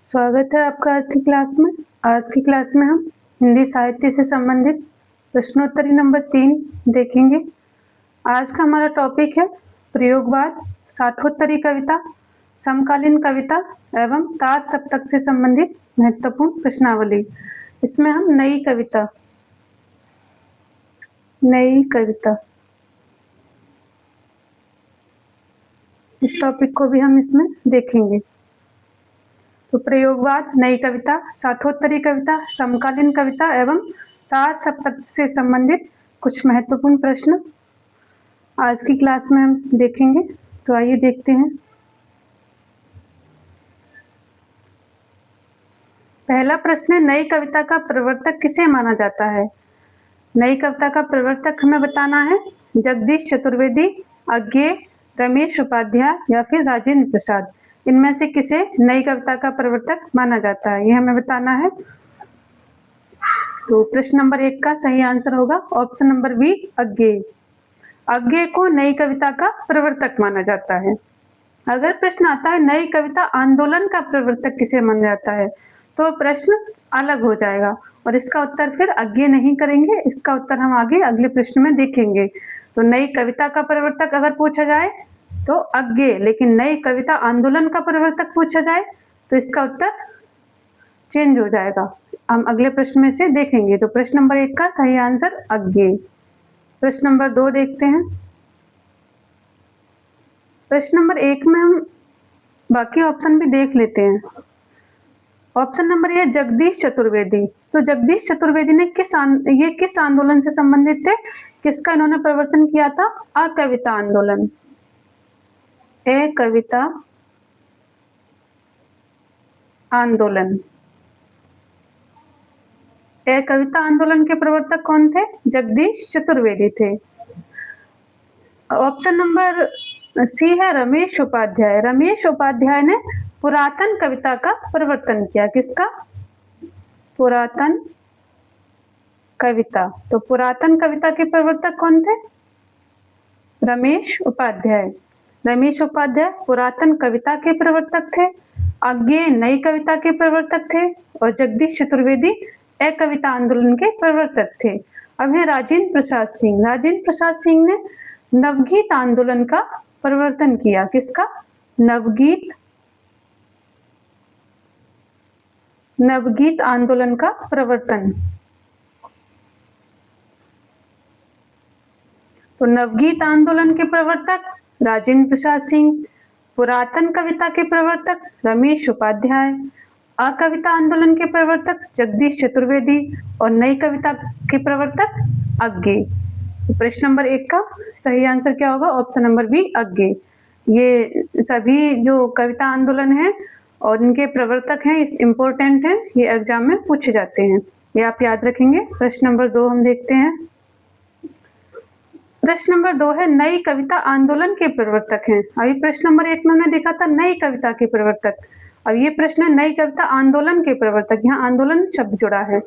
स्वागत है आपका आज की क्लास में। आज की क्लास में हम हिंदी साहित्य से संबंधित प्रश्नोत्तरी नंबर 3 देखेंगे। आज का हमारा टॉपिक है प्रयोगवाद, साठोत्तरी कविता, समकालीन कविता एवं तार सप्तक से संबंधित महत्वपूर्ण प्रश्नावली। इसमें हम नई कविता इस टॉपिक को भी हम इसमें देखेंगे। तो प्रयोगवाद, नई कविता, साठोत्तरी कविता, समकालीन कविता एवं तार सप्तक से संबंधित कुछ महत्वपूर्ण प्रश्न आज की क्लास में हम देखेंगे। तो आइए देखते हैं। पहला प्रश्न है, नई कविता का प्रवर्तक किसे माना जाता है? नई कविता का प्रवर्तक हमें बताना है जगदीश चतुर्वेदी, अज्ञेय, रमेश उपाध्याय या फिर राजेंद्र प्रसाद। इनमें से किसे नई कविता का प्रवर्तक माना जाता है, ये हमें बताना है। तो प्रश्न नंबर 1 का सही आंसर होगा ऑप्शन नंबर बी, अज्ञेय। अज्ञेय को नई कविता का प्रवर्तक माना जाता है। अगर प्रश्न आता है नई कविता आंदोलन का प्रवर्तक किसे माना जाता है, तो प्रश्न अलग हो जाएगा और इसका उत्तर फिर अज्ञेय नहीं करेंगे। इसका उत्तर हम आगे अगले प्रश्न में देखेंगे। तो नई कविता का प्रवर्तक अगर पूछा जाए तो अज्ञेय, लेकिन नई कविता आंदोलन का प्रवर्तक पूछा जाए तो इसका उत्तर चेंज हो जाएगा। हम अगले प्रश्न में से देखेंगे। तो प्रश्न नंबर 1 का सही आंसर अज्ञेय। प्रश्न नंबर 2 देखते हैं। प्रश्न नंबर 1 में हम बाकी ऑप्शन भी देख लेते हैं। ऑप्शन नंबर ए जगदीश चतुर्वेदी। तो जगदीश चतुर्वेदी ने किस आंदोलन से संबंधित थे? किसका इन्होंने प्रवर्तन किया था? अकविता आंदोलन, ए कविता आंदोलन। ए कविता आंदोलन के प्रवर्तक कौन थे? जगदीश चतुर्वेदी थे। ऑप्शन नंबर सी है रमेश उपाध्याय। रमेश उपाध्याय ने पुरातन कविता का प्रवर्तन किया। किसका? पुरातन कविता। तो पुरातन कविता के प्रवर्तक कौन थे? रमेश उपाध्याय। रमेश उपाध्याय पुरातन कविता के प्रवर्तक थे। अज्ञेय नई कविता के प्रवर्तक थे और जगदीश चतुर्वेदी ए कविता आंदोलन के प्रवर्तक थे। अब है राजेंद्र प्रसाद सिंह। राजेंद्र प्रसाद सिंह ने नवगीत आंदोलन का प्रवर्तन किया। किसका? नवगीत आंदोलन का प्रवर्तन। तो नवगीत आंदोलन के प्रवर्तक राजेंद्र प्रसाद सिंह, पुरातन कविता के प्रवर्तक रमेश उपाध्याय, अकविता आंदोलन के प्रवर्तक जगदीश चतुर्वेदी और नई कविता के प्रवर्तक अज्ञेय। तो प्रश्न नंबर 1 का सही आंसर क्या होगा? ऑप्शन नंबर बी, अज्ञेय। ये सभी जो कविता आंदोलन है और इनके प्रवर्तक हैं, इस इम्पोर्टेंट हैं, ये एग्जाम में पूछे जाते हैं, ये आप याद रखेंगे। प्रश्न नंबर 2 हम देखते हैं। प्रश्न नंबर 2 है नई कविता आंदोलन के प्रवर्तक हैं। अभी प्रश्न नंबर 1 में हमने देखा था नई कविता के प्रवर्तक। अब ये प्रश्न है नई कविता आंदोलन के प्रवर्तक। यहाँ आंदोलन शब्द जुड़ा है।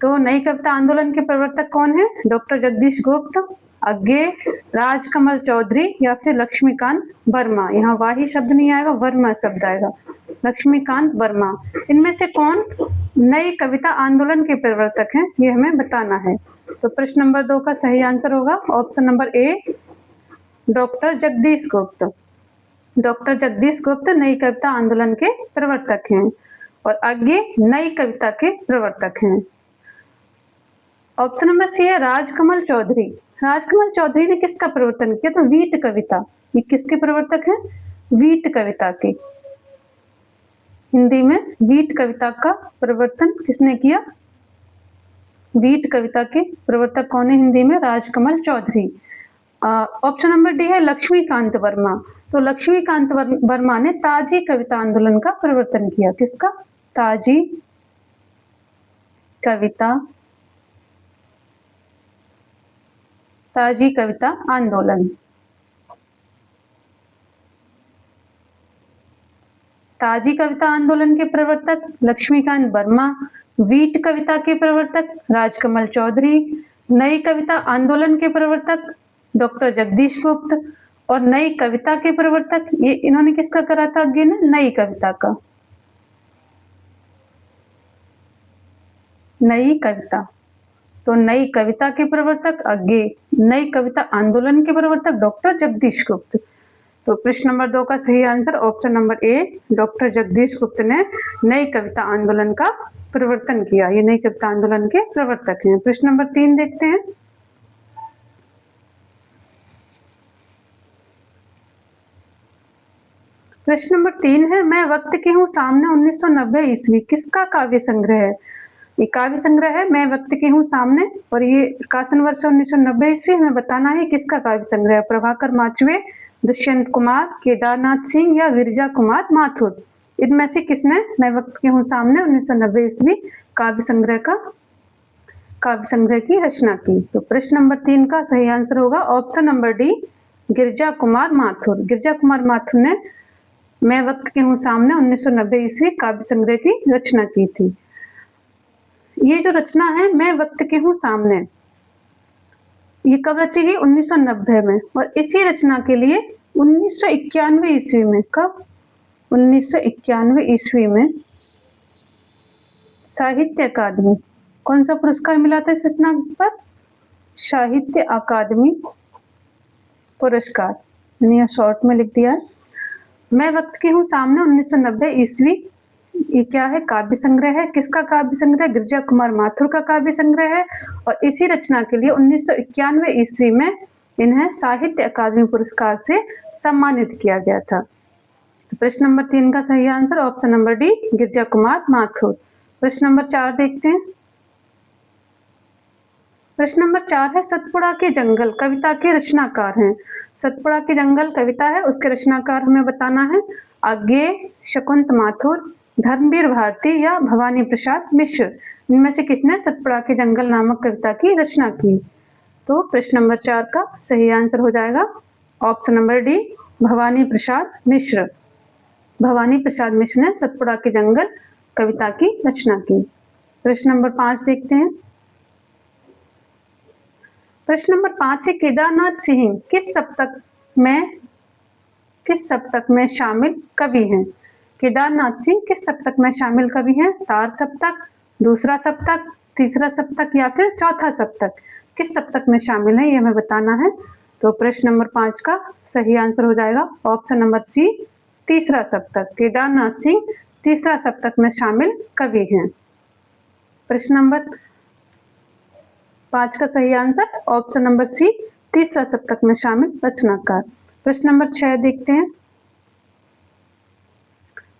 तो नई कविता आंदोलन के प्रवर्तक कौन है? डॉक्टर जगदीश गुप्त, अज्ञेय, राजकमल चौधरी या फिर लक्ष्मीकांत वर्मा। यहाँ वाही शब्द नहीं आएगा, वर्मा शब्द आएगा। लक्ष्मीकांत वर्मा। इनमें से कौन नई कविता आंदोलन के प्रवर्तक हैं, ये हमें बताना है। तो प्रश्न नंबर 2 का सही आंसर होगा ऑप्शन नंबर ए, डॉक्टर जगदीश गुप्त। डॉक्टर जगदीश गुप्त नई कविता आंदोलन के प्रवर्तक हैं और अज्ञेय नई कविता के प्रवर्तक हैं। ऑप्शन नंबर सी है राजकमल चौधरी। राजकमल चौधरी ने किसका प्रवर्तन किया? तो वीट कविता। ये किसके प्रवर्तक हैं? वीट कविता के। हिंदी में वीट कविता का प्रवर्तन किसने किया? वीट कविता के प्रवर्तक कौन है हिंदी में? Rajkamal Chaudhary. Option number D है लक्ष्मीकांत वर्मा। तो लक्ष्मीकांत वर्मा ने ताजी कविता आंदोलन का प्रवर्तन किया। किसका? ताजी कविता आंदोलन। ताजी कविता आंदोलन के प्रवर्तक लक्ष्मीकांत वर्मा, वीट कविता के प्रवर्तक राजकमल चौधरी, नई कविता आंदोलन के प्रवर्तक डॉक्टर जगदीश गुप्त और नई कविता के प्रवर्तक ये इन्होंने किसका करा था? अज्ञेय ने नई कविता का। नई कविता, तो नई कविता के प्रवर्तक अज्ञे, नई कविता आंदोलन के प्रवर्तक डॉक्टर जगदीश गुप्त। तो प्रश्न नंबर 2 का सही आंसर ऑप्शन नंबर ए, डॉक्टर जगदीश गुप्त ने नई कविता आंदोलन का प्रवर्तन किया। ये नई कविता आंदोलन के प्रवर्तक हैं। प्रश्न नंबर 3 देखते हैं। प्रश्न नंबर 3 है, मैं वक्त की हूँ सामने 1990 ईस्वी किसका काव्य संग्रह है? ये काव्य संग्रह है मैं वक्त की हूँ सामने, और ये प्रकाशन वर्ष 1990 ईस्वी। हमें बताना है किसका काव्य संग्रह है। प्रभाकर माचवे, दुष्यंत कुमार, केदारनाथ सिंह या गिरिजा कुमार माथुर। इनमें से किसने मैं वक्त की हूँ सामने 1990 ईस्वी काव्य संग्रह की रचना की? तो प्रश्न नंबर 3 का सही आंसर होगा option number D, Girija Kumar Mathur. Girija Kumar Mathur ने मैं वक्त की हूँ सामने 1990 ईस्वी काव्य संग्रह की रचना की थी। ये जो रचना है मैं वक्त की हूँ सामने, ये कब रची गई? 1990 में। और इसी रचना के लिए 1991 ईस्वी में, कब? 1991 ईस्वी में साहित्य अकादमी, कौन सा पुरस्कार मिला था इस रचना पर? साहित्य अकादमी पुरस्कार। मैंने शॉर्ट में लिख दिया है। मैं वक्त की हूँ सामने 1990 ईस्वी, ये क्या है? काव्य संग्रह है। किसका काव्य संग्रह? गिरिजा कुमार माथुर का काव्य संग्रह है। और इसी रचना के लिए 1991 ईस्वी में इन्हें साहित्य अकादमी पुरस्कार से सम्मानित किया गया था। प्रश्न नंबर 3 का सही answer option number D, Girija Kumar Mathur. प्रश्न नंबर 4 देखते हैं। प्रश्न नंबर 4 है, सतपुड़ा के जंगल कविता के रचनाकार हैं। सतपुड़ा के जंगल कविता है, उसके रचनाकार हमें बताना है। अज्ञे, शकुंत माथुर, धर्मवीर भारती या भवानी प्रसाद मिश्र। इनमें से किसने सतपुड़ा के जंगल नामक कविता की रचना की? तो प्रश्न नंबर 4 का सही आंसर हो जाएगा option number D, Bhavani Prasad Mishra. Bhavani Prasad Mishra ने सतपुड़ा के जंगल कविता की रचना की। प्रश्न नंबर 5 देखते हैं। प्रश्न नंबर 5 है, केदारनाथ सिंह किस सप्तक में शामिल कवि हैं? केदारनाथ सिंह किस सप्तक में शामिल कवि हैं? तार सप्तक, दूसरा सप्तक, तीसरा सप्तक या फिर चौथा सप्तक? किस सप्तक में शामिल है ये हमें बताना है। तो प्रश्न नंबर 5 का सही आंसर हो जाएगा ऑप्शन नंबर सी, तीसरा सप्तक। केदारनाथ सिंह तीसरा सप्तक में शामिल कवि हैं। प्रश्न नंबर 5 का सही आंसर ऑप्शन नंबर सी, तीसरा सप्तक में शामिल रचनाकार। प्रश्न नंबर 6 देखते हैं।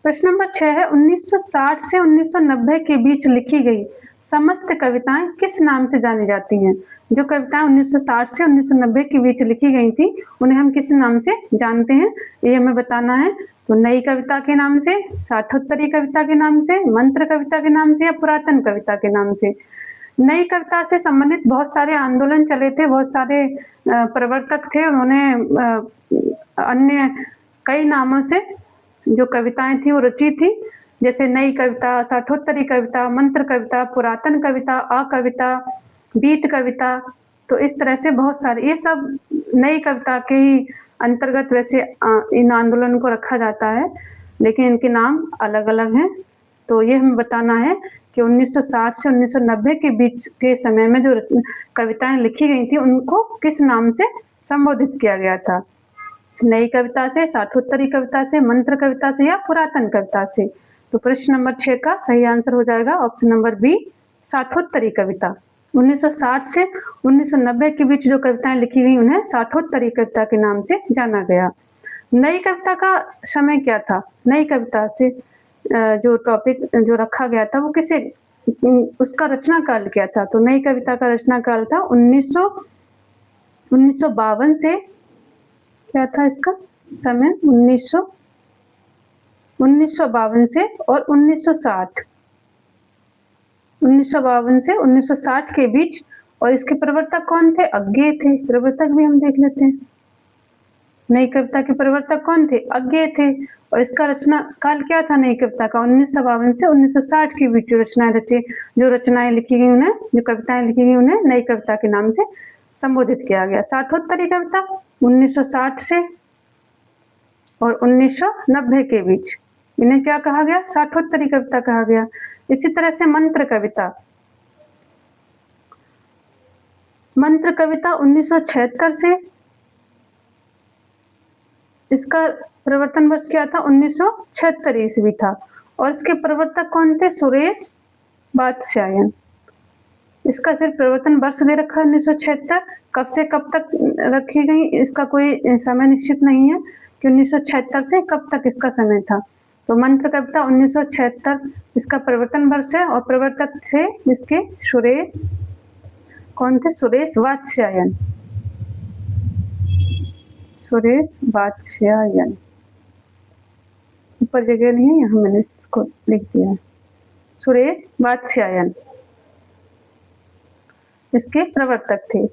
प्रश्न नंबर 6 है, 1960 से 1990 के बीच लिखी गई समस्त कविताएं किस नाम से जानी जाती हैं? जो कविताएं 1960 से 1990 के बीच लिखी गई थी उन्हें हम किस नाम से जानते हैं ये हमें बताना है। तो नई कविता के नाम से, साठोत्तरी कविता के नाम से, मंत्र कविता के नाम से या पुरातन कविता के नाम से? नई कविता से संबंधित बहुत सारे आंदोलन चले थे, बहुत सारे प्रवर्तक थे, उन्होंने अन्य कई नामों से जो कविताएं थी वो रची थी, जैसे नई कविता, साठोत्तरी कविता, मंत्र कविता, पुरातन कविता, अकविता, बीट कविता। तो इस तरह से बहुत सारे, ये सब नई कविता के ही अंतर्गत वैसे इन आंदोलन को रखा जाता है, लेकिन इनके नाम अलग अलग हैं। तो ये हमें बताना है कि 1960 से 1990 के बीच के समय में जो कविताएं लिखी गई थी उनको किस नाम से संबोधित किया गया था? नई कविता से, साठोत्तरी कविता से, मंत्र कविता से या पुरातन कविता से? तो प्रश्न नंबर 6 का सही आंसर हो जाएगा ऑप्शन नंबर बी, साठोत्तरी कविता। 1960 से 1990 के बीच जो कविताएं लिखी गई उन्हें साठोत्तरी कविता के नाम से जाना गया। नई कविता का समय क्या था? नई कविता से जो टॉपिक जो रखा गया था वो किसे, उसका रचना काल क्या था? तो नई कविता का रचना काल था 1952 से, क्या था इसका समय? 1952 से और 1960, 1952 से 1960 के बीच। और इसके प्रवर्तक कौन थे? अज्ञे थे। प्रवर्तक भी हम देख लेते हैं। नई कविता के प्रवर्तक कौन थे? अज्ञे थे। और इसका रचना काल क्या था नई कविता का? 1952 से 1960 के बीच जो रचनाएं रची, जो रचनाएं लिखी गई उन्हें, जो कविताएं लिखी गई उन्हें नई कविता के नाम से संबोधित किया गया। साठोत्तरी कविता 1960 से और 1990 के बीच, इन्हें क्या कहा गया? साठोत्तरी कविता कहा गया। इसी तरह से मंत्र कविता मंत्र कविता 1976 से, इसका प्रवर्तन वर्ष क्या था? 1976 ईस्वी था। और इसके प्रवर्तक कौन थे? सुरेश वात्स्यायन। इसका सिर्फ प्रवर्तन वर्ष दे रखा है 1976, कब से कब तक रखी गई इसका कोई समय निश्चित नहीं है कि 1976 से कब तक इसका समय था। तो मंत्र कविता 1976 इसका प्रवर्तन वर्ष है और प्रवर्तक थे इसके सुरेश, कौन थे? सुरेश वात्स्यायन। सुरेश वात्स्यायन, ऊपर जगह नहीं है, यहाँ मैंने इसको लिख दिया है, सुरेश वात्स्यायन इसके प्रवर्तक थे।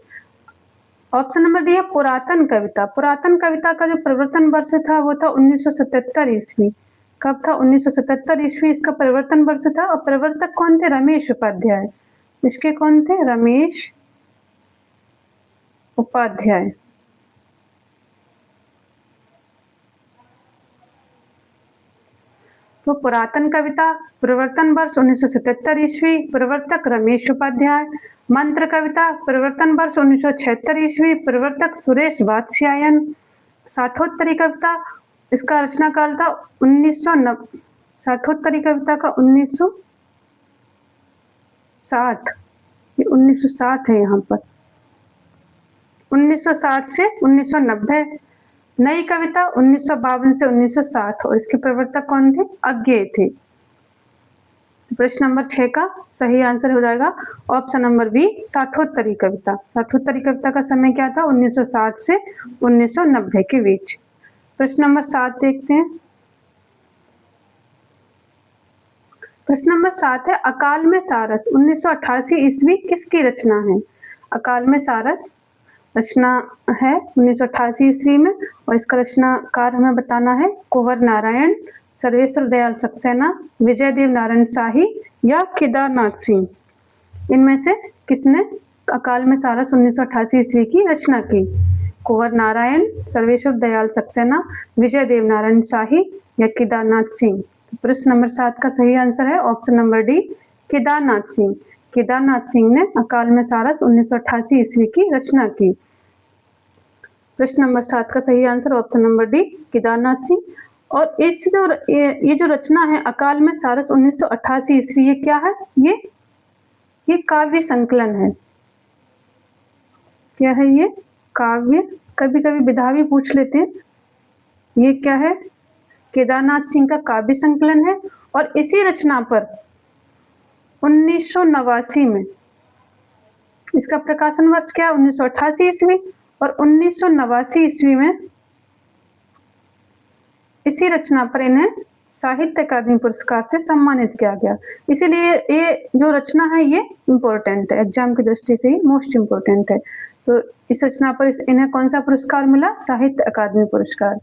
ऑप्शन नंबर डी है पुरातन कविता। पुरातन कविता का जो प्रवर्तन वर्ष था वो था 1977 ईस्वी। कब था? 1977 ईस्वी इसका प्रवर्तन वर्ष था। और प्रवर्तक कौन थे? रमेश उपाध्याय। इसके कौन थे? रमेश उपाध्याय। तो पुरातन कविता, प्रवर्तन वर्ष 1977 ईस्वी, प्रवर्तक रमेश उपाध्याय। मंत्र कविता, प्रवर्तन वर्ष 1976 ईस्वी, प्रवर्तक सुरेश वात्स्यायन। साठोत्तरी कविता, इसका रचना काल था 1990। साठोत्तरी कविता का 1960, ये 1960 है यहाँ पर, 1960 से 1990। नई कविता 1952 से 1960 और इसके प्रवर्तक कौन थे? अज्ञेय थे। प्रश्न नंबर 6 का सही आंसर हो जाएगा ऑप्शन नंबर बी, साठोत्तरी कविता। साठोत्तरी कविता का समय क्या था? 1960 से 1990 के बीच। प्रश्न नंबर 7 देखते हैं। प्रश्न नंबर 7 है अकाल में सारस 1988 ईस्वी किसकी रचना है? अकाल में सारस रचना है 1988 ईस्वी में और इसका रचनाकार हमें बताना है कुंवर नारायण, सर्वेश्वर दयाल सक्सेना, विजय देव नारायण शाही या केदारनाथ सिंह। इनमें से किसने अकाल में सारस 1988 ईस्वी की रचना की? कुंवर नारायण, सर्वेश्वर दयाल सक्सेना, विजय देव नारायण शाही या केदारनाथ सिंह। प्रश्न नंबर 7 का सही आंसर है option number D, Kedarnath Singh. Kedarnath Singh ने अकाल में सारस 1988 ईस्वी की रचना की। प्रश्न नंबर 7 का सही answer option number D, Kedarnath Singh. और इस जो ये जो रचना है अकाल में सारस 1988 ईस्वी, ये क्या है? ये काव्य संकलन है। क्या है ये? काव्य। कभी कभी विधा भी पूछ लेते हैं। ये क्या है? केदारनाथ सिंह का काव्य संकलन है। और इसी रचना पर 1989 में, इसका प्रकाशन वर्ष क्या? 1988 ईस्वी। और 1989 ईस्वी में इसी रचना पर इन्हें साहित्य अकादमी पुरस्कार से सम्मानित किया गया। इसीलिए ये जो रचना है ये इम्पोर्टेंट है, एग्जाम की दृष्टि से ही मोस्ट इम्पोर्टेंट है। तो इस रचना पर इन्हें कौन सा पुरस्कार मिला? साहित्य अकादमी पुरस्कार।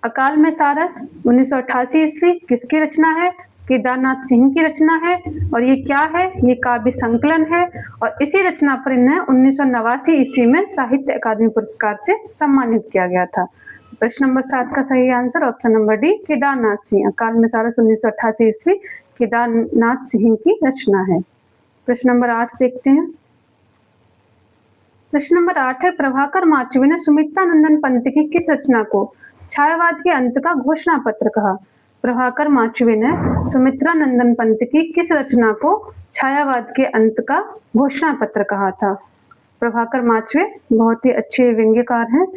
अकाल में सारस 1988 ईस्वी किसकी रचना है? केदारनाथ सिंह की रचना है। और ये क्या है? ये काव्य संकलन है। और इसी रचना पर इन्हें 1989 ईस्वी में साहित्य अकादमी पुरस्कार से सम्मानित किया गया था। प्रश्न नंबर 7 का सही answer option number D, Kedarnath Singh. अकाल में सारस 1988 ईस्वी केदारनाथ सिंह की रचना है। प्रश्न नंबर 8 देखते हैं। प्रश्न नंबर 8 है प्रभाकर माचवी ने सुमित्रा नंदन पंत की किस रचना को छायावाद के अंत का घोषणा पत्र कहा? प्रभाकर माचवी ने सुमित्रा नंदन पंत की किस रचना को छायावाद के अंत का घोषणा पत्र कहा था? प्रभाकर माचवी बहुत ही अच्छे व्यंग्यकार हैं,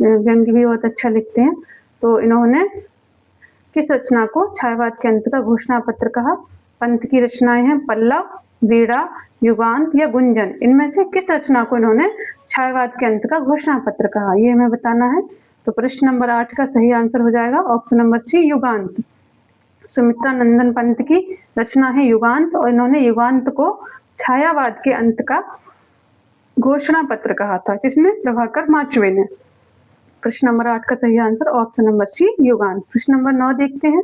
व्यंग्य भी बहुत अच्छा लिखते हैं। तो इन्होंने किस रचना को छायावाद के अंत का घोषणा पत्र कहा? पंत की रचनाएं हैं पल्लव, वीड़ा, युगांत या गुंजन। इनमें से किस रचना को इन्होंने छायावाद के अंत का घोषणा पत्र कहा, ये हमें बताना है। तो प्रश्न नंबर 8 का सही आंसर हो जाएगा ऑप्शन नंबर सी, युगांत। सुमित्रा नंदन पंत की रचना है युगांत और इन्होंने युगांत को छायावाद के अंत का घोषणा पत्र कहा था। किसने? प्रभाकर माचवी ने। प्रश्न नंबर 8 का सही आंसर ऑप्शन नंबर सी, युगांत। प्रश्न नंबर 9 देखते हैं।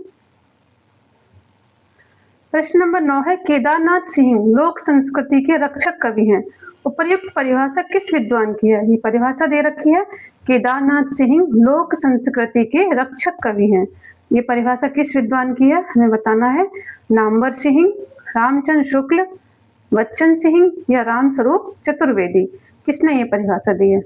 प्रश्न नंबर 9 है केदारनाथ सिंह लोक संस्कृति के रक्षक कवि हैं। उपर्युक्त परिभाषा किस विद्वान की है? ये परिभाषा दे रखी है, केदारनाथ सिंह लोक संस्कृति के रक्षक कवि हैं। ये परिभाषा किस विद्वान की है हमें बताना है। नामवर सिंह, रामचंद्र शुक्ल, बच्चन सिंह या रामस्वरूप चतुर्वेदी? किसने ये परिभाषा दी है?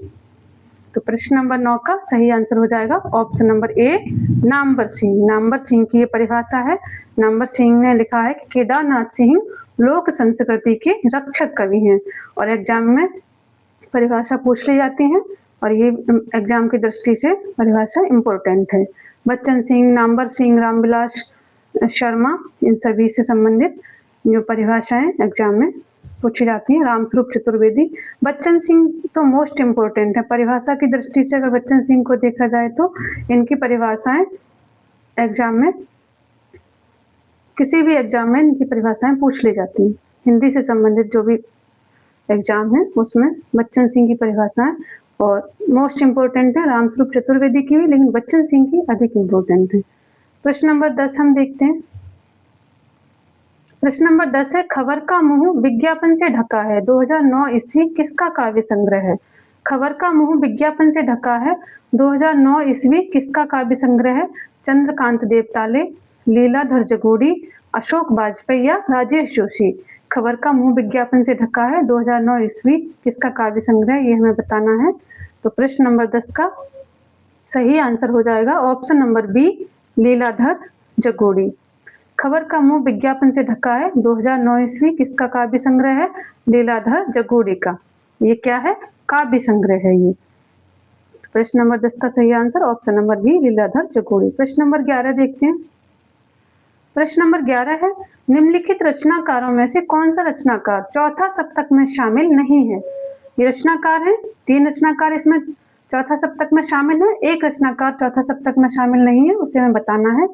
तो प्रश्न नंबर 9 का सही आंसर हो जाएगा ऑप्शन नंबर ए, नामवर सिंह। नामवर सिंह की ये परिभाषा है। नामवर सिंह ने लिखा है कि केदारनाथ सिंह लोक संस्कृति के रक्षक कवि हैं, और एग्जाम में परिभाषा पूछ ली जाती है और ये एग्जाम की दृष्टि से परिभाषा इम्पोर्टेंट है। बच्चन सिंह, नामवर सिंह, रामविलास शर्मा, इन सभी से संबंधित जो परिभाषाएं एग्जाम में पूछी जाती है। रामस्वरूप चतुर्वेदी, बच्चन सिंह तो मोस्ट इम्पोर्टेंट है परिभाषा की दृष्टि से। अगर बच्चन सिंह को देखा जाए तो इनकी परिभाषाएं एग्जाम में, किसी भी एग्जाम में इनकी परिभाषाएं पूछ ली जाती हैं। हिंदी से संबंधित जो भी एग्जाम है उसमें बच्चन सिंह की परिभाषाएं और मोस्ट इम्पोर्टेंट है। रामस्वरूप चतुर्वेदी की भी, लेकिन बच्चन सिंह की अधिक इम्पोर्टेंट है। प्रश्न नंबर 10 हम देखते हैं। प्रश्न नंबर 10 है, खबर का मुंह विज्ञापन से ढका है 2009 ईस्वी किसका काव्य संग्रह है? खबर का मुंह विज्ञापन से ढका है 2009 ईस्वी किसका काव्य संग्रह है? चंद्रकांत देवताले, लीलाधर जगोड़ी, अशोक वाजपेयी या राजेश जोशी? खबर का मुंह विज्ञापन से ढका है 2009 ईस्वी किसका काव्य संग्रह, ये हमें बताना है। तो प्रश्न नंबर 10 का सही आंसर हो जाएगा option number B, Leeladhar Jagudi. खबर का मुंह विज्ञापन से ढका है 2009 ईस्वी किसका काव्य संग्रह है? लीलाधर जगोड़ी का। ये क्या है? काव्य संग्रह है ये। प्रश्न नंबर 10 का सही answer option number B, Leeladhar Jagudi. प्रश्न नंबर 11 देखते हैं। प्रश्न नंबर 11 है, निम्नलिखित रचनाकारों में से कौन सा रचनाकार चौथा सप्तक में शामिल नहीं है? ये रचनाकार है, 3 रचनाकार इसमें चौथा सप्तक में शामिल है, एक रचनाकार चौथा सप्तक में शामिल नहीं है, उसे हमें बताना है।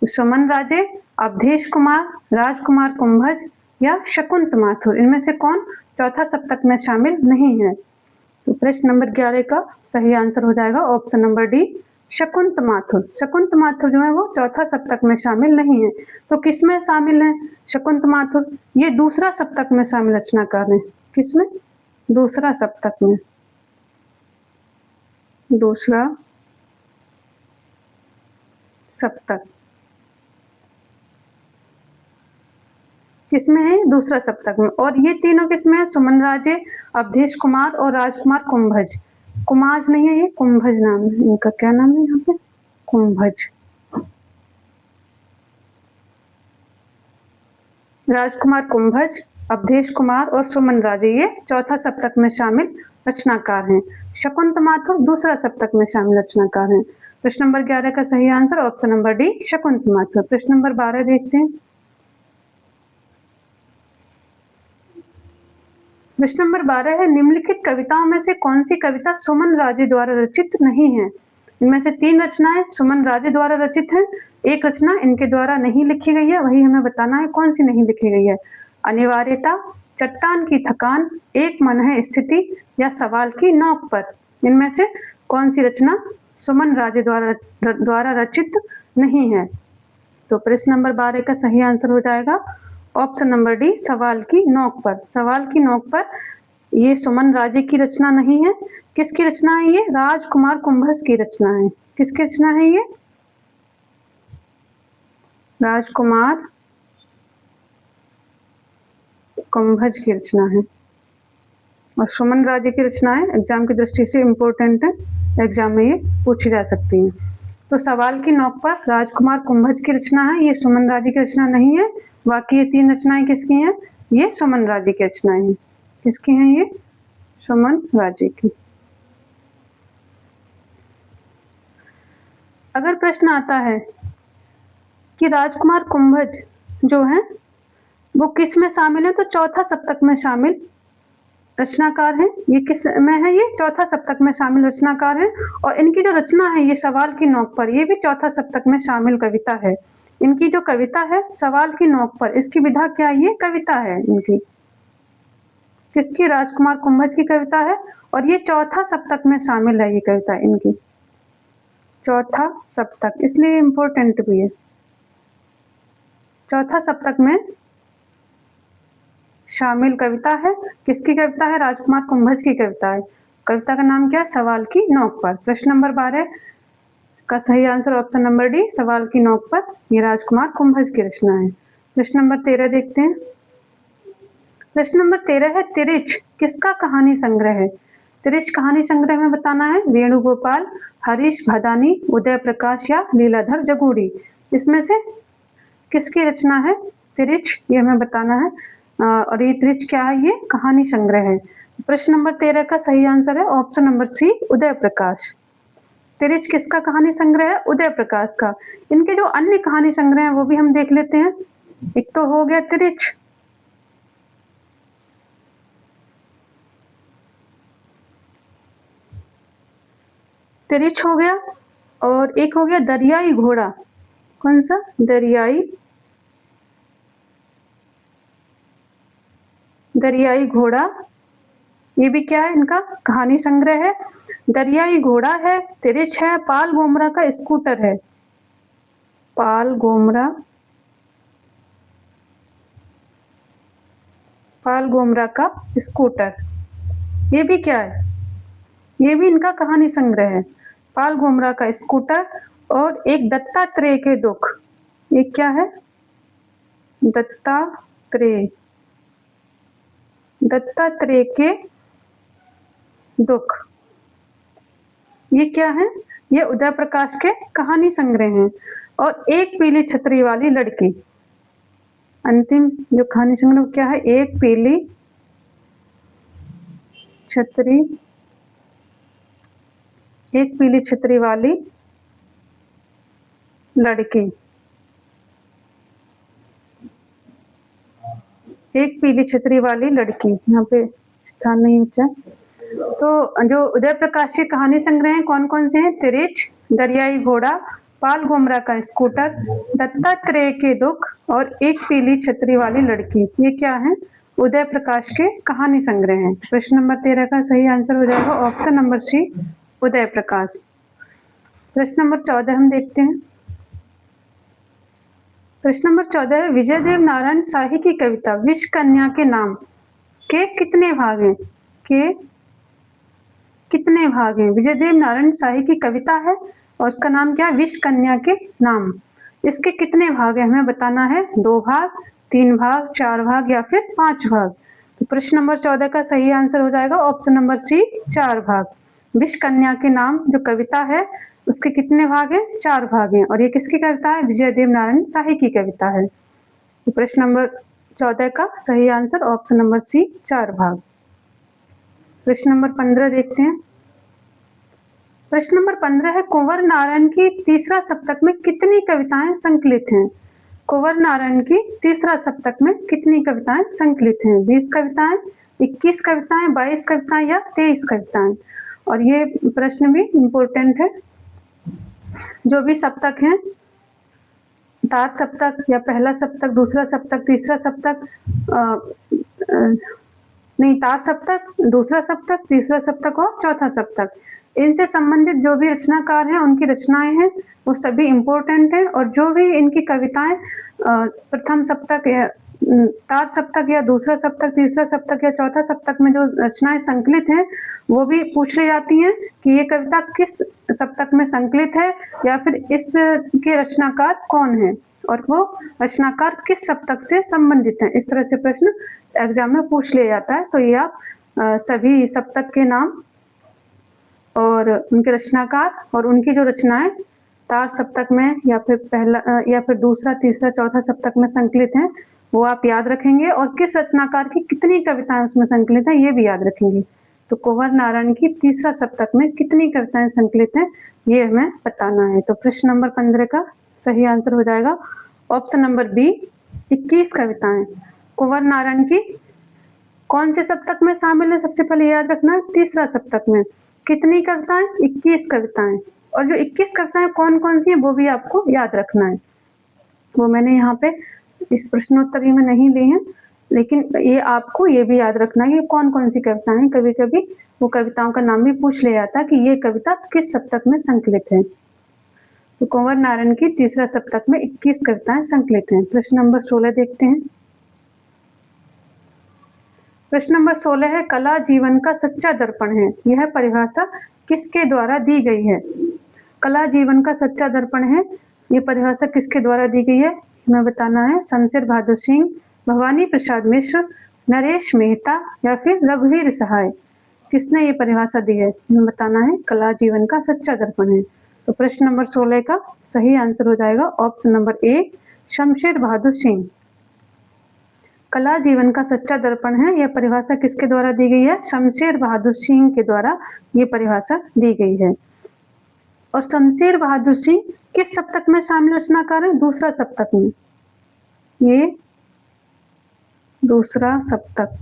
सुमन राजे, अवधेश कुमार, राजकुमार कुंभज या शकुंत माथुर, इनमें से कौन चौथा सप्तक में शामिल नहीं है? तो प्रश्न नंबर 11 का सही आंसर हो जाएगा option number D, Shakunt Mathur. Shakunt Mathur जो है वो चौथा सप्तक में शामिल नहीं है। तो किसमें शामिल है शकुंत माथुर? ये दूसरा सप्तक में शामिल रचनाकार है। किसमें? दूसरा सप्तक में। दूसरा सप्तक किसमें है? दूसरा सप्तक में। और ये तीनों किसमें है? सुमन राजे, अवधेश कुमार और राजकुमार कुंभज। कुमाज नहीं है, ये कुंभज नाम है इनका। क्या नाम है यहाँ पे? कुंभज। राजकुमार कुंभज, अवधेश कुमार और सुमन राजे ये चौथा सप्तक में शामिल रचनाकार हैं। शकुंत माथुर दूसरा सप्तक में शामिल रचनाकार हैं। प्रश्न नंबर 11 का सही answer option number D, Shakunt Mathur. प्रश्न नंबर 12 देखते हैं। प्रश्न नंबर 12 है, निम्नलिखित कविताओं में से कौन सी कविता सुमन राजे द्वारा रचित नहीं है? इनमें से 3 रचनाएं सुमन राजे द्वारा रचित हैं, एक रचना इनके द्वारा नहीं लिखी गई है, वही हमें बताना है कौन सी नहीं लिखी गई है। अनिवार्यता, चट्टान की थकान, एक मन है स्थिति या सवाल की नोक पर, इनमें से कौन सी रचना सुमन राजे द्वारा रचित नहीं है? तो प्रश्न नंबर 12 का सही आंसर हो जाएगा ऑप्शन नंबर डी, सवाल की नोक पर। सवाल की नोक पर ये सुमन राजे की रचना नहीं है। किसकी रचना है ये? राजकुमार कुंभज की रचना है। किसकी रचना है ये? राजकुमार कुंभज की रचना है। और सुमन राजे की रचनाएं एग्जाम की दृष्टि से इम्पोर्टेंट है, एग्जाम में ये पूछी जा सकती हैं। तो सवाल की नोक पर राजकुमार कुंभज की रचना है, ये सुमन राजे की रचना नहीं है। बाकी ये 3 रचनाएं किसकी हैं? ये सुमन राजे की रचनाएं हैं। किसकी हैं ये? सुमन राजे की। अगर प्रश्न आता है कि राजकुमार कुंभज जो है वो किस में शामिल है, तो चौथा सप्तक में शामिल रचनाकार है। ये किस में है? ये चौथा सप्तक में शामिल रचनाकार है। और इनकी जो रचना है ये सवाल की नोक पर, ये भी चौथा सप्तक में शामिल कविता है। इनकी जो कविता है सवाल की नोक पर, इसकी विधा क्या है? ये कविता है इनकी। किसकी? राजकुमार कुंभज की कविता है और ये चौथा सप्तक में शामिल है ये कविता इनकी। चौथा सप्तक इसलिए इम्पोर्टेंट भी है। चौथा सप्तक में शामिल कविता है। किसकी कविता है? राजकुमार कुंभज की कविता है। कविता का नाम क्या है? सवाल की नोक पर। प्रश्न नंबर 12 का सही आंसर ऑप्शन नंबर डी, सवाल की नोक पर। ये राजकुमार कुंभज की रचना है। प्रश्न नंबर 13 देखते हैं। प्रश्न नंबर 13 है तिरिच किसका कहानी संग्रह है? तिरिच कहानी संग्रह में बताना है वेणुगोपाल, हरीश भदानी, उदय प्रकाश या लीलाधर जगूड़ी। इसमें से किसकी रचना है तिरिच, ये हमें बताना है। और ये तिरिच क्या है? ये कहानी संग्रह है। प्रश्न नंबर 13 का सही आंसर है ऑप्शन नंबर सी, उदय प्रकाश। तिरिच किसका कहानी संग्रह है? उदय प्रकाश का। इनके जो अन्य कहानी संग्रह हैं वो भी हम देख लेते हैं। एक तो हो गया तिरिच, तिरिच हो गया, और एक हो गया दरियाई घोड़ा। कौन सा? दरियाई घोड़ा। ये भी क्या है? इनका कहानी संग्रह है। दरियाई घोड़ा है, तिरिच है, पाल गोमरा का स्कूटर है। पाल गोमरा का स्कूटर, ये भी क्या है? ये भी इनका कहानी संग्रह है। पाल गोमरा का स्कूटर और एक दत्तात्रेय के दुख। ये क्या है? दत्तात्रेय के दुख। ये क्या है? ये उदय प्रकाश के कहानी संग्रह हैं। और एक पीली छतरी वाली लड़की, अंतिम जो कहानी संग्रह क्या है? एक पीली छतरी वाली लड़की। एक पीली छतरी वाली लड़की, यहाँ पे स्थान नहीं बचा। तो जो उदय प्रकाश के कहानी संग्रह हैं कौन कौन से हैं? तिरिच, दरियाई घोड़ा, पाल गोमरा का स्कूटर, दत्तात्रेय के दुख और एक पीली छतरी वाली लड़की। ये क्या है? उदय प्रकाश के कहानी संग्रह हैं। प्रश्न नंबर 13 का सही आंसर हो जाएगा ऑप्शन नंबर सी, उदय प्रकाश। प्रश्न नंबर 14 हम देखते हैं। प्रश्न नंबर 14 है विजयदेव नारायण शाही की कविता विष कन्या के नाम के कितने भाग हैं? विजयदेव नारायण शाही की कविता है और उसका नाम क्या है? विष कन्या के नाम। इसके कितने भाग हैं हमें बताना है? 2 भाग, 3 भाग, 4 भाग या फिर 5 भाग। तो प्रश्न नंबर 14 का सही आंसर हो जाएगा ऑप्शन नंबर सी, 4 भाग। विष कन्या के नाम जो कविता है उसके कितने भाग हैं? 4 भाग हैं। और ये किसकी कविता है? विजयदेव नारायण शाही की कविता है। तो प्रश्न नंबर 14 का सही आंसर ऑप्शन नंबर सी, 4 भाग। प्रश्न नंबर 15 देखते हैं। प्रश्न नंबर 15 है कुंवर नारायण की तीसरा सप्तक में कितनी कविताएं संकलित हैं? कुंवर नारायण की तीसरा सप्तक में कितनी कविताएं संकलित हैं? 20 कविताएं, 21 कविताएं, 22 कविताएं या 23 कविताएं? और ये प्रश्न भी इम्पोर्टेंट है। जो भी सप्तक हैं, तार सप्तक या पहला सप्तक, दूसरा सप्तक, तीसरा सप्तक, तार सप्तक, दूसरा सप्तक, तीसरा सप्तक और चौथा सप्तक, इनसे संबंधित जो भी रचनाकार हैं उनकी रचनाएं हैं वो सभी इम्पोर्टेंट हैं। और जो भी इनकी कविताएं प्रथम सप्तक या तार सप्तक या दूसरा सप्तक, तीसरा सप्तक या चौथा सप्तक में जो रचनाएं संकलित हैं वो भी पूछ ली जाती हैं कि ये कविता किस सप्तक में संकलित है या फिर इसके रचनाकार कौन है और वो रचनाकार किस सप्तक से संबंधित है। इस तरह से प्रश्न एग्जाम में पूछ लिया जाता है। तो ये आप सभी सप्तक के नाम और उनके रचनाकार और उनकी जो रचनाएं तार सप्तक में या फिर पहला या फिर दूसरा, तीसरा, चौथा सप्तक में संकलित हैं वो आप याद रखेंगे। और किस रचनाकार की कितनी कविताएं उसमें संकलित हैं ये भी याद रखेंगे। तो कुंवर नारायण की तीसरा सप्तक में कितनी कविताएं संकलित हैं ये हमें बताना है। तो प्रश्न नंबर 15 का सही आंसर हो जाएगा ऑप्शन नंबर बी, 21 कविताएं। कुंवर नारायण की कौन से सप्तक में शामिल है? सबसे पहले याद रखना है तीसरा सप्तक में। कितनी कविताएं? 21 कविताएं। और जो 21 कविताएं कौन कौन सी है वो भी आपको याद रखना है। वो मैंने यहाँ पे इस प्रश्नोत्तरी में नहीं ली है, लेकिन ये आपको ये भी याद रखना है कि कौन कौन सी कविताएं हैं। कभी कभी वो कविताओं का नाम भी पूछ लिया जाता है कि ये कविता किस सप्तक में संकलित है। तो कुंवर नारायण की तीसरा सप्तक में 21 कविताएं संकलित हैं। प्रश्न नंबर 16 देखते हैं। प्रश्न नंबर 16 है कला जीवन का सच्चा दर्पण है, यह परिभाषा किसके द्वारा दी गई है? कला जीवन का सच्चा दर्पण है, ये परिभाषा किसके द्वारा दी गई है हमें बताना है। शमशेर बहादुर सिंह, भवानी प्रसाद मिश्र, नरेश मेहता या फिर रघुवीर सहाय? किसने ये परिभाषा दी है? हमें बताना है कला जीवन का सच्चा दर्पण है। तो प्रश्न नंबर 16 का सही आंसर हो जाएगा option number A, Shamsher Bahadur Singh. कला जीवन का सच्चा दर्पण है, यह परिभाषा किसके द्वारा दी गई है? शमशेर बहादुर सिंह के द्वारा ये परिभाषा दी गई है। और शमशेर बहादुर सिंह किस सप्तक में शामिल रचनाकार है? दूसरा सप्तक में। ये दूसरा सप्तक,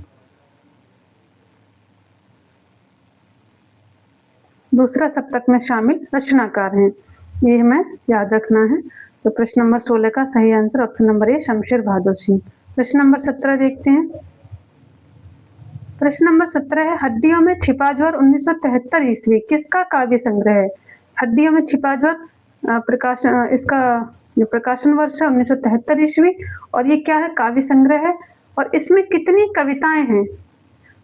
दूसरा सप्तक में शामिल रचनाकार हैं, ये हमें याद रखना है। तो प्रश्न नंबर 16 का सही answer option number A, Shamsher Bahadur Singh. प्रश्न नंबर 17 देखते हैं। प्रश्न नंबर 17 है, हड्डियों में छिपा ज्वर 1973 ईस्वी किसका काव्य संग्रह है? हड्डियों में छिपा ज्वर प्रकाशन, इसका जो प्रकाशन वर्ष है 1973 ईस्वी, और ये क्या है? काव्य संग्रह है। और इसमें कितनी कविताएं हैं?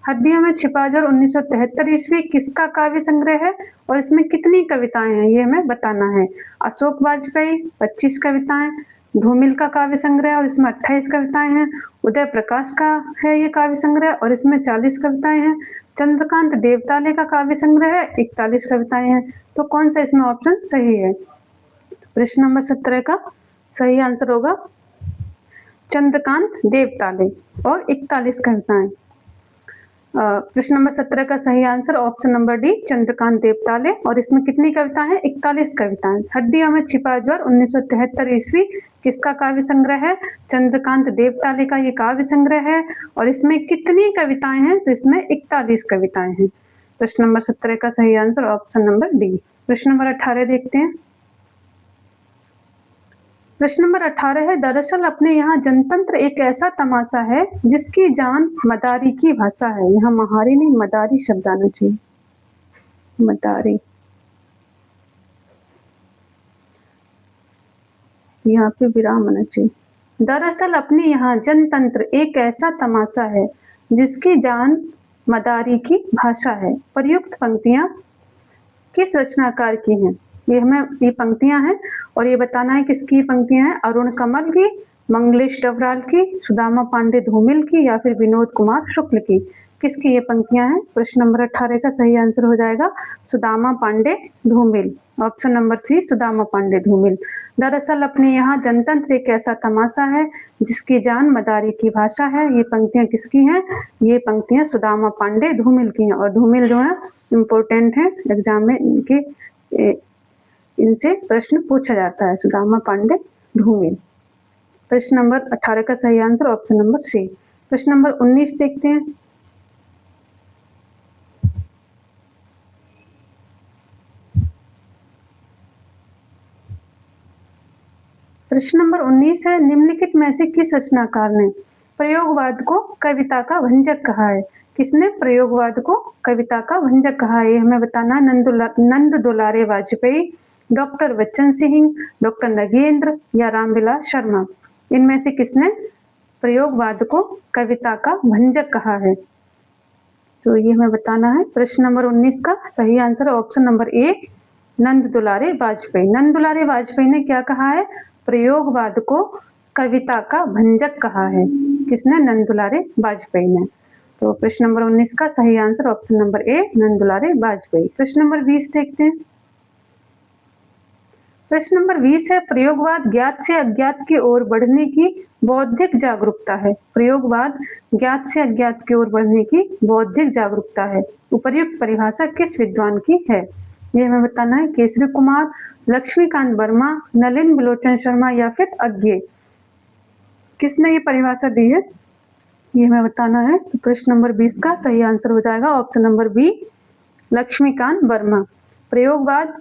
हड्डियों में छिपा ज्वर 1973 ईस्वी किसका काव्य संग्रह है और इसमें कितनी कविताएं हैं, ये हमें बताना है। अशोक वाजपेयी 25 कविताएं, धूमिल का काव्य संग्रह और इसमें 28 कविताएं हैं। उदय प्रकाश का है ये काव्य संग्रह और इसमें 40 कविताएं हैं। चंद्रकांत देवताले का काव्य संग्रह है, 41 कविताएं हैं। तो कौन सा इसमें ऑप्शन सही है? प्रश्न नंबर 17 का सही आंसर होगा चंद्रकांत देवताले और 41 कविताएं। प्रश्न नंबर 17 का सही answer option number D, Chandrakant Deotale, और इसमें कितनी कविता है? 41 कविताएं। हड्डियों में छिपा ज्वर 1973 ईस्वी किसका काव्य संग्रह है? चंद्रकांत देवताले का ये काव्य संग्रह है। और इसमें कितनी कविताएं हैं? तो इसमें 41 कविताएं हैं। प्रश्न नंबर 17 का सही आंसर ऑप्शन नंबर डी। प्रश्न नंबर 18 देखते हैं। प्रश्न नंबर 18 है, दरअसल अपने यहाँ जनतंत्र एक ऐसा तमाशा है जिसकी जान मदारी की भाषा है। यहाँ महारी नहीं, मदारी शब्द आना चाहिए, मदारी। यहाँ पे विराम आना चाहिए। दरअसल अपने यहाँ जनतंत्र एक ऐसा तमाशा है जिसकी जान मदारी की भाषा है। प्रयुक्त पंक्तियां किस रचनाकार की हैं? ये हमें ये पंक्तियां हैं और ये बताना है किसकी पंक्तियां हैं। अरुण कमल की, मंगलेश डबराल की, सुदामा पांडे धूमिल की या फिर विनोद कुमार शुक्ल की? किसकी ये पंक्तियां हैं? प्रश्न नंबर 18 का सही आंसर हो जाएगा Sudama Pandey Dhoomil, option number C, Sudama Pandey Dhoomil. दरअसल अपने यहाँ जनतंत्र एक ऐसा तमाशा है जिसकी जान मदारी की भाषा है, ये पंक्तियां किसकी हैं? ये पंक्तियां सुदामा पांडे धूमिल की हैं। और धूमिल जो है इम्पोर्टेंट है, एग्जाम में इनसे प्रश्न पूछा जाता है, सुदामा पांडे धूमिल। प्रश्न नंबर 18 का सही आंसर ऑप्शन नंबर सी। प्रश्न नंबर 19 देखते हैं। प्रश्न नंबर 19 है, निम्नलिखित में से किस रचनाकार ने प्रयोगवाद को कविता का भंजक कहा है? किसने प्रयोगवाद को कविता का भंजक कहा है? ये हमें बताना है। नंद दुलारे वाजपेयी, डॉक्टर बच्चन सिंह, डॉक्टर नगेंद्र या रामविलास शर्मा? इनमें से किसने प्रयोगवाद को कविता का भंजक कहा है? तो ये हमें बताना है। प्रश्न नंबर 19 का सही आंसर ऑप्शन नंबर ए, नंद दुलारे वाजपेयी। नंद दुलारे वाजपेयी ने क्या कहा है? प्रयोगवाद को कविता का भंजक कहा है। किसने? नंद दुलारे वाजपेयी ने। तो प्रश्न नंबर 19 का सही आंसर ऑप्शन नंबर ए, नंद दुलारे वाजपेयी। प्रश्न नंबर 20 देखते हैं। प्रश्न नंबर 20 है, प्रयोगवाद ज्ञात से अज्ञात की ओर बढ़ने की बौद्धिक जागरूकता है। प्रयोगवाद ज्ञात से अज्ञात की ओर बढ़ने की बौद्धिक जागरूकता है। उपर्युक्त परिभाषा किस विद्वान की है? ये हमें बताना है। केसरी कुमार, लक्ष्मीकांत वर्मा, नलिन बिलोचन शर्मा या फिर अज्ञे? किसने ये परिभाषा दी है? ये हमें बताना है। तो प्रश्न नंबर 20 का सही आंसर हो जाएगा option number B, Laxmikant Verma. प्रयोगवाद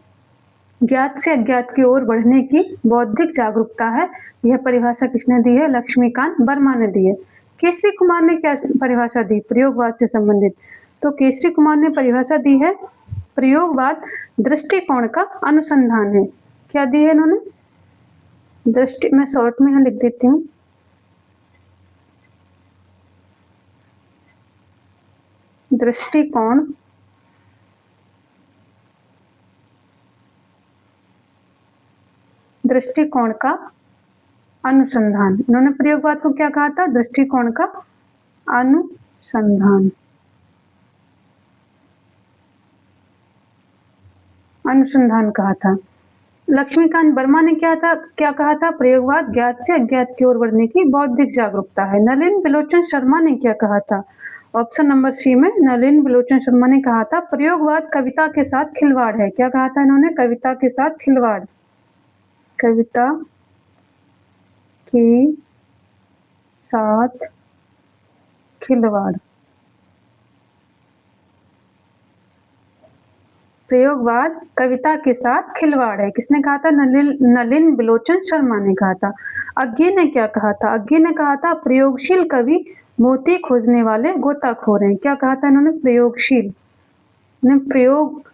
ज्ञात से अज्ञात की ओर बढ़ने की बौद्धिक जागरूकता है, यह परिभाषा किसने दी है? लक्ष्मीकांत वर्मा ने दी है। केसरी कुमार ने क्या परिभाषा दी प्रयोगवाद से संबंधित? तो केसरी कुमार ने परिभाषा दी है, प्रयोगवाद दृष्टिकोण का अनुसंधान है। क्या दी है इन्होंने? दृष्टि, मैं शॉर्ट में यहाँ लिख देती हूँ, दृष्टिकोण का अनुसंधान। इन्होंने प्रयोगवाद को क्या कहा था? दृष्टिकोण का अनुसंधान, अनुसंधान कहा था। लक्ष्मीकांत वर्मा ने क्या कहा था? प्रयोगवाद ज्ञात से अज्ञात की ओर बढ़ने की बौद्धिक जागरूकता है। नलिन बिलोचन शर्मा ने क्या कहा था? ऑप्शन नंबर सी में नलिन बिलोचन शर्मा ने कहा था प्रयोगवाद कविता के साथ खिलवाड़ है। क्या कहा था इन्होंने? कविता के साथ खिलवाड़, कविता के साथ खिलवाड़। प्रयोगवाद कविता के साथ खिलवाड़ है, किसने कहा था? नलिन बिलोचन शर्मा ने कहा था। अज्ञे ने क्या कहा था? अज्ञे ने कहा था प्रयोगशील कवि मोती खोजने वाले गोताखोर हैं। क्या कहा था इन्होंने? प्रयोगशील ने प्रयोगवाद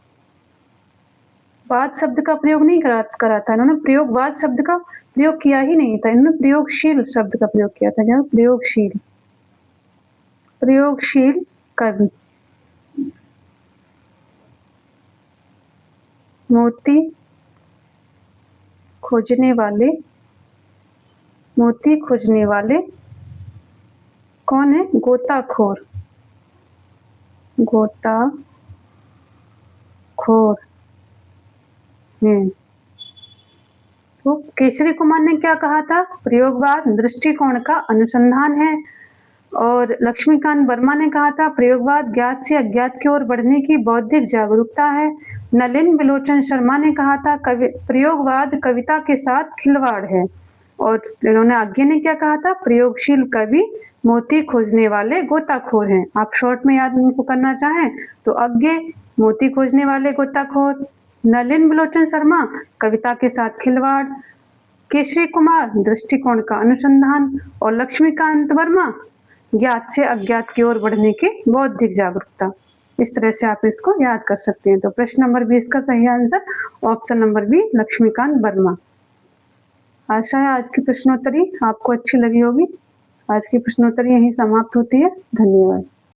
शब्द का प्रयोग नहीं करा था इन्होंने, प्रयोगवाद शब्द का प्रयोग किया ही नहीं था, इन्होंने प्रयोगशील शब्द का प्रयोग किया था। जहाँ प्रयोगशील, प्रयोगशील कवि मोती खोजने वाले, मोती खोजने वाले कौन है? गोताखोर, गोताखोर हैं। तो केसरी कुमार ने क्या कहा था? प्रयोगवाद दृष्टिकोण का अनुसंधान है। और लक्ष्मीकांत वर्मा ने कहा था प्रयोगवाद ज्ञात से अज्ञात की ओर बढ़ने की बौद्धिक जागरूकता है। नलिन बिलोचन शर्मा ने कहा था प्रयोगवाद कविता के साथ खिलवाड़ है। और इन्होंने आज्ञे ने क्या कहा था? प्रयोगशील कवि मोती खोजने वाले गोताखोर हैं। आप शॉर्ट में याद इनको करना चाहें तो आज्ञे मोती खोजने वाले गोताखोर, नलिन बिलोचन शर्मा कविता के साथ खिलवाड़, केसरी कुमार दृष्टिकोण का अनुसंधान और लक्ष्मीकांत वर्मा ज्ञात से अज्ञात की ओर बढ़ने की बौद्धिक जागरूकता। इस तरह से आप इसको याद कर सकते हैं। तो प्रश्न नंबर 20 का सही answer option number B Laxmikant Verma. आशा है आज की प्रश्नोत्तरी आपको अच्छी लगी होगी। आज की प्रश्नोत्तरी यहीं समाप्त होती है। धन्यवाद।